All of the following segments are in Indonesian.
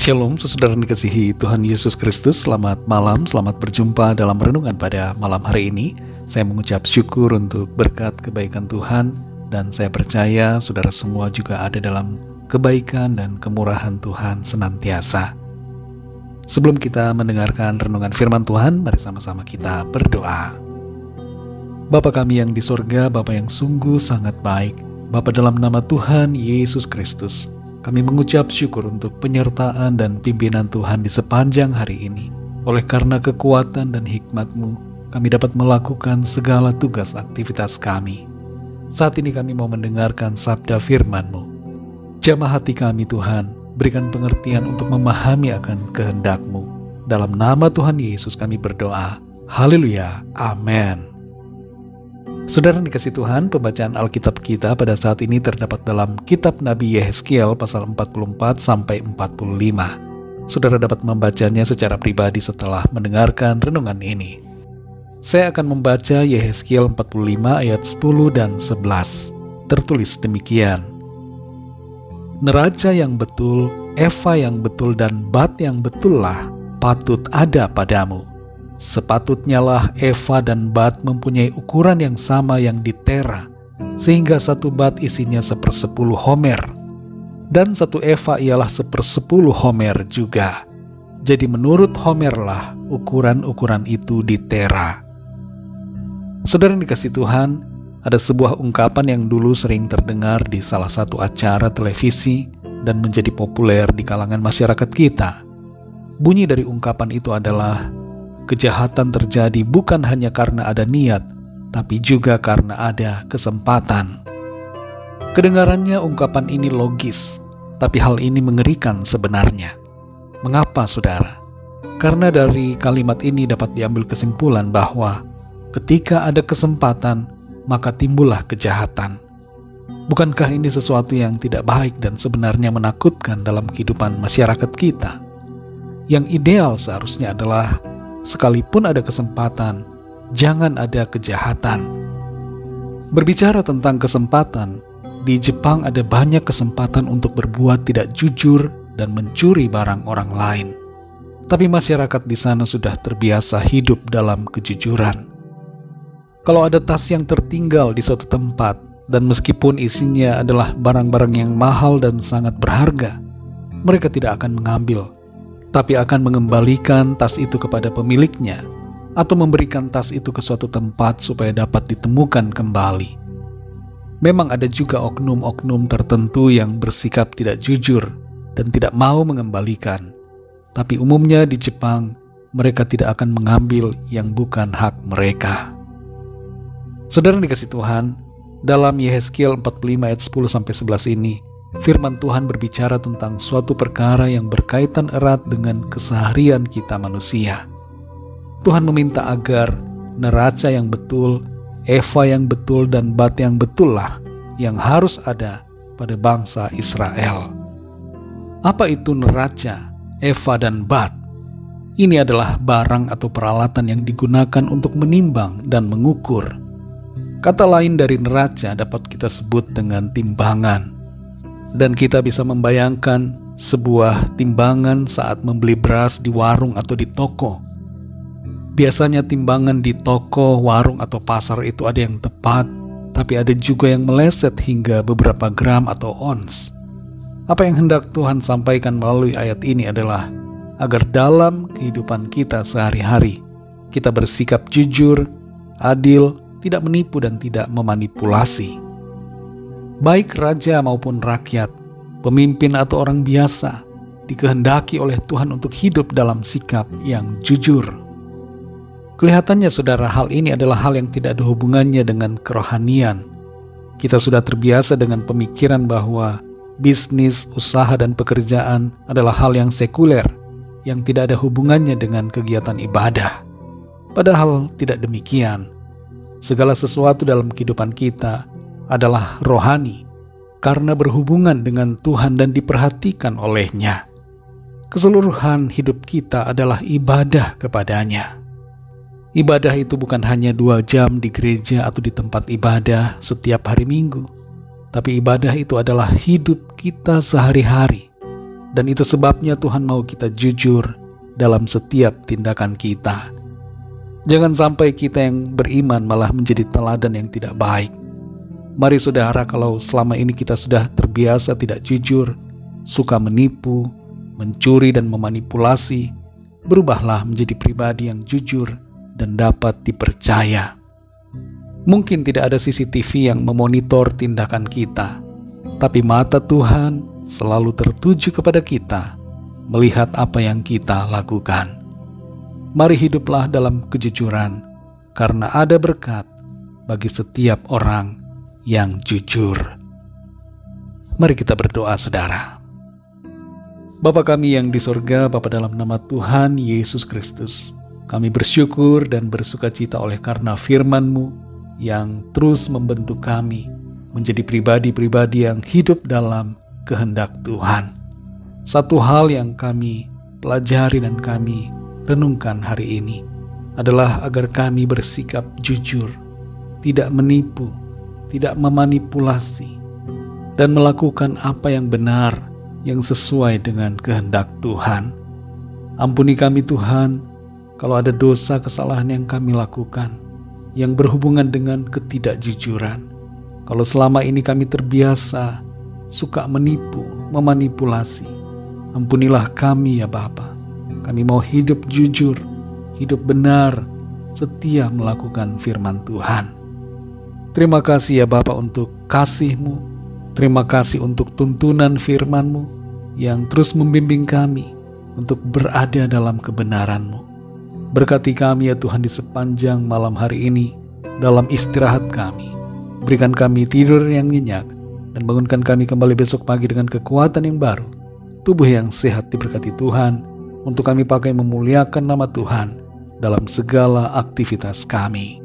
Shalom, saudara yang dikasihi Tuhan Yesus Kristus. Selamat malam, selamat berjumpa dalam renungan pada malam hari ini. Saya mengucap syukur untuk berkat kebaikan Tuhan, dan saya percaya saudara semua juga ada dalam kebaikan dan kemurahan Tuhan senantiasa. Sebelum kita mendengarkan renungan firman Tuhan, mari sama-sama kita berdoa. Bapa kami yang di sorga, Bapa yang sungguh sangat baik, Bapa dalam nama Tuhan Yesus Kristus, kami mengucap syukur untuk penyertaan dan pimpinan Tuhan di sepanjang hari ini. Oleh karena kekuatan dan hikmat-Mu, kami dapat melakukan segala tugas aktivitas kami. Saat ini kami mau mendengarkan sabda firman-Mu. Jamah hati kami Tuhan, berikan pengertian untuk memahami akan kehendak-Mu. Dalam nama Tuhan Yesus kami berdoa. Haleluya, amin. Saudara yang dikasihi Tuhan, pembacaan Alkitab kita pada saat ini terdapat dalam kitab Nabi Yehezkiel pasal 44 sampai 45. Saudara dapat membacanya secara pribadi setelah mendengarkan renungan ini. Saya akan membaca Yehezkiel 45 ayat 10 dan 11. Tertulis demikian. Neraca yang betul, eva yang betul, dan bat yang betullah patut ada padamu. Sepatutnya lah eva dan bat mempunyai ukuran yang sama yang ditera, sehingga satu bat isinya 1/10 homer, dan satu eva ialah 1/10 homer juga. Jadi menurut homer lah ukuran-ukuran itu ditera. Saudara yang dikasihi Tuhan, ada sebuah ungkapan yang dulu sering terdengar di salah satu acara televisi dan menjadi populer di kalangan masyarakat kita. Bunyi dari ungkapan itu adalah, kejahatan terjadi bukan hanya karena ada niat, tapi juga karena ada kesempatan. Kedengarannya ungkapan ini logis, tapi hal ini mengerikan sebenarnya. Mengapa, saudara? Karena dari kalimat ini dapat diambil kesimpulan bahwa ketika ada kesempatan, maka timbullah kejahatan. Bukankah ini sesuatu yang tidak baik dan sebenarnya menakutkan dalam kehidupan masyarakat kita? Yang ideal seharusnya adalah sekalipun ada kesempatan, jangan ada kejahatan. Berbicara tentang kesempatan, di Jepang ada banyak kesempatan untuk berbuat tidak jujur dan mencuri barang orang lain. Tapi masyarakat di sana sudah terbiasa hidup dalam kejujuran. Kalau ada tas yang tertinggal di suatu tempat, dan meskipun isinya adalah barang-barang yang mahal dan sangat berharga, mereka tidak akan mengambil, tapi akan mengembalikan tas itu kepada pemiliknya, atau memberikan tas itu ke suatu tempat supaya dapat ditemukan kembali. Memang ada juga oknum-oknum tertentu yang bersikap tidak jujur dan tidak mau mengembalikan, tapi umumnya di Jepang, mereka tidak akan mengambil yang bukan hak mereka. Saudara yang dikasihi Tuhan, dalam Yehezkiel 45 ayat 10-11 ini, firman Tuhan berbicara tentang suatu perkara yang berkaitan erat dengan keseharian kita manusia. Tuhan meminta agar neraca yang betul, eva yang betul, dan bat yang betullah yang harus ada pada bangsa Israel. Apa itu neraca, eva, dan bat? Ini adalah barang atau peralatan yang digunakan untuk menimbang dan mengukur. Kata lain dari neraca dapat kita sebut dengan timbangan. Dan kita bisa membayangkan sebuah timbangan saat membeli beras di warung atau di toko. Biasanya timbangan di toko, warung, atau pasar itu ada yang tepat, tapi ada juga yang meleset hingga beberapa gram atau ons. Apa yang hendak Tuhan sampaikan melalui ayat ini adalah agar dalam kehidupan kita sehari-hari, kita bersikap jujur, adil, tidak menipu, dan tidak memanipulasi. Baik raja maupun rakyat, pemimpin atau orang biasa, dikehendaki oleh Tuhan untuk hidup dalam sikap yang jujur. Kelihatannya saudara, hal ini adalah hal yang tidak ada hubungannya dengan kerohanian. Kita sudah terbiasa dengan pemikiran bahwa bisnis, usaha, dan pekerjaan adalah hal yang sekuler, yang tidak ada hubungannya dengan kegiatan ibadah. Padahal tidak demikian. Segala sesuatu dalam kehidupan kita adalah rohani karena berhubungan dengan Tuhan dan diperhatikan oleh-Nya. Keseluruhan hidup kita adalah ibadah kepada-Nya. Ibadah itu bukan hanya 2 jam di gereja atau di tempat ibadah setiap hari Minggu, tapi ibadah itu adalah hidup kita sehari-hari. Dan itu sebabnya Tuhan mau kita jujur dalam setiap tindakan kita. Jangan sampai kita yang beriman malah menjadi teladan yang tidak baik. Mari saudara, kalau selama ini kita sudah terbiasa tidak jujur, suka menipu, mencuri dan memanipulasi, berubahlah menjadi pribadi yang jujur dan dapat dipercaya. Mungkin tidak ada CCTV yang memonitor tindakan kita, tapi mata Tuhan selalu tertuju kepada kita, melihat apa yang kita lakukan. Mari hiduplah dalam kejujuran, karena ada berkat bagi setiap orang yang jujur. Mari kita berdoa, saudara. Bapa kami yang di sorga, Bapa, dalam nama Tuhan Yesus Kristus, kami bersyukur dan bersukacita oleh karena firman-Mu yang terus membentuk kami menjadi pribadi-pribadi yang hidup dalam kehendak Tuhan. Satu hal yang kami pelajari dan kami renungkan hari ini adalah agar kami bersikap jujur, tidak menipu, tidak memanipulasi, dan melakukan apa yang benar, yang sesuai dengan kehendak Tuhan. Ampuni kami Tuhan, kalau ada dosa kesalahan yang kami lakukan, yang berhubungan dengan ketidakjujuran. Kalau selama ini kami terbiasa suka menipu, memanipulasi, ampunilah kami ya Bapa. Kami mau hidup jujur, hidup benar, setia melakukan firman Tuhan. Terima kasih ya Bapa untuk kasih-Mu. Terima kasih untuk tuntunan firman-Mu yang terus membimbing kami untuk berada dalam kebenaran-Mu. Berkati kami ya Tuhan di sepanjang malam hari ini, dalam istirahat kami. Berikan kami tidur yang nyenyak, dan bangunkan kami kembali besok pagi dengan kekuatan yang baru. Tubuh yang sehat diberkati Tuhan, untuk kami pakai memuliakan nama Tuhan dalam segala aktivitas kami.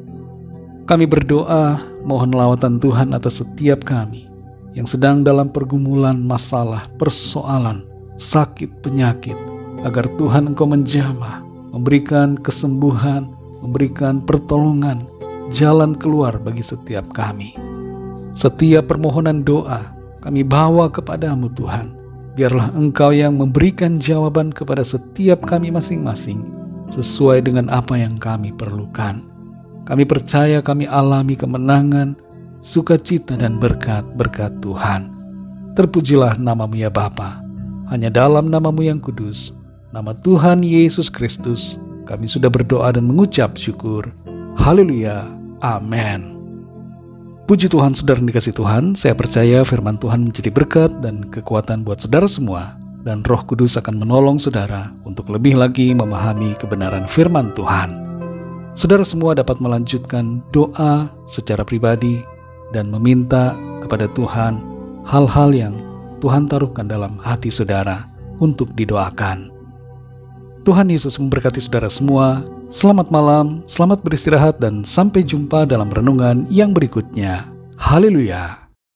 Kami berdoa, mohon lawatan Tuhan atas setiap kami yang sedang dalam pergumulan, masalah, persoalan, sakit, penyakit, agar Tuhan Engkau menjamah, memberikan kesembuhan, memberikan pertolongan, jalan keluar bagi setiap kami. Setiap permohonan doa kami bawa kepadamu Tuhan. Biarlah Engkau yang memberikan jawaban kepada setiap kami masing-masing sesuai dengan apa yang kami perlukan. Kami percaya kami alami kemenangan, sukacita dan berkat-berkat Tuhan. Terpujilah nama-Mu ya Bapa. Hanya dalam nama-Mu yang kudus, nama Tuhan Yesus Kristus, kami sudah berdoa dan mengucap syukur. Haleluya. Amin. Puji Tuhan, saudara yang dikasihi Tuhan, saya percaya firman Tuhan menjadi berkat dan kekuatan buat saudara semua, dan Roh Kudus akan menolong saudara untuk lebih lagi memahami kebenaran firman Tuhan. Saudara semua dapat melanjutkan doa secara pribadi dan meminta kepada Tuhan hal-hal yang Tuhan taruhkan dalam hati saudara untuk didoakan. Tuhan Yesus memberkati saudara semua. Selamat malam, selamat beristirahat, dan sampai jumpa dalam renungan yang berikutnya. Haleluya.